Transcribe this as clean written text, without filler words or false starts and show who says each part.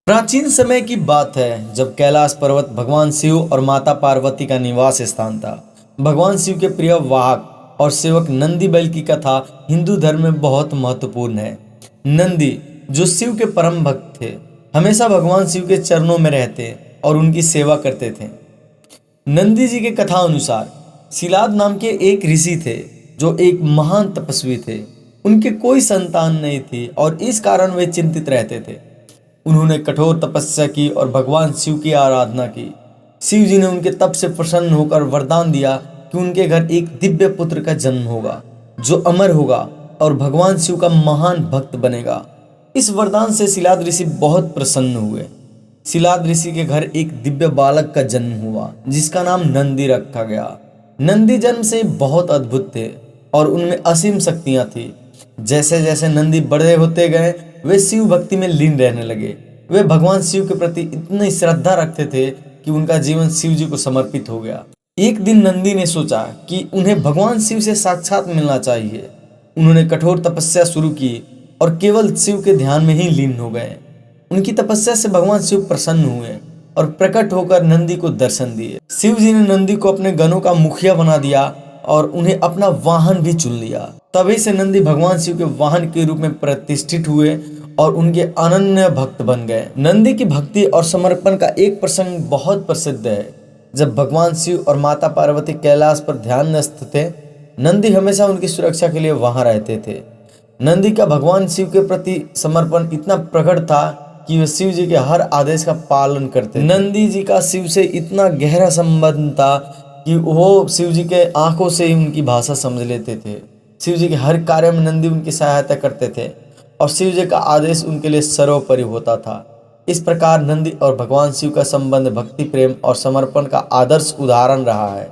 Speaker 1: प्राचीन समय की बात है जब कैलाश पर्वत भगवान शिव और माता पार्वती का निवास स्थान था। भगवान शिव के प्रिय वाहक और सेवक नंदी बैल की कथा हिंदू धर्म में बहुत महत्वपूर्ण है। नंदी जो शिव के परम भक्त थे, हमेशा भगवान शिव के चरणों में रहते और उनकी सेवा करते थे। नंदी जी के कथा अनुसार शिलाद नाम के एक ऋषि थे जो एक महान तपस्वी थे। उनके कोई संतान नहीं थी और इस कारण वे चिंतित रहते थे। उन्होंने कठोर तपस्या की और भगवान शिव की आराधना की। शिव जी ने उनके तप से प्रसन्न होकर वरदान दिया कि उनके घर एक दिव्य पुत्र का जन्म होगा जो अमर होगा और भगवान शिव का महान भक्त बनेगा। इस वरदान से शिलाद ऋषि बहुत प्रसन्न हुए। शिलाद ऋषि के घर एक दिव्य बालक का जन्म हुआ जिसका नाम नंदी रखा गया। नंदी जन्म से बहुत अद्भुत थे और उनमें असीम शक्तियां थी। जैसे जैसे नंदी बड़े होते गए वे शिव भक्ति में लीन रहने लगे। वे भगवान शिव के प्रति इतनी श्रद्धा रखते थे कि उनका जीवन शिव जी को समर्पित हो गया। एक दिन नंदी ने सोचा कि उन्हें भगवान शिव से साक्षात मिलना चाहिए। उन्होंने कठोर तपस्या शुरू की और केवल शिव के ध्यान में ही लीन हो गए। उनकी तपस्या से भगवान शिव प्रसन्न हुए और प्रकट होकर नंदी को दर्शन दिए। शिव जी ने नंदी को अपने गणों का मुखिया बना दिया और उन्हें अपना वाहन भी चुन लिया। तभी से नंदी भगवान शिव के वाहन के रूप में प्रतिष्ठित हुए और उनके अनन्य भक्त बन गए। नंदी की भक्ति और समर्पण का एक प्रसंग बहुत प्रसिद्ध है। जब भगवान शिव और माता पार्वती कैलाश पर ध्यानस्थ थे, नंदी हमेशा उनकी सुरक्षा के लिए वहां रहते थे। नंदी का भगवान शिव के प्रति समर्पण इतना प्रकट था कि वे शिव जी के हर आदेश का पालन करते थे। नंदी जी का शिव से इतना गहरा संबंध था कि वो शिव जी के आंखों से ही उनकी भाषा समझ लेते थे। शिव जी के हर कार्य में नंदी उनकी सहायता करते थे और शिव जी का आदेश उनके लिए सर्वोपरि होता था। इस प्रकार नंदी और भगवान शिव का संबंध भक्ति, प्रेम और समर्पण का आदर्श उदाहरण रहा है।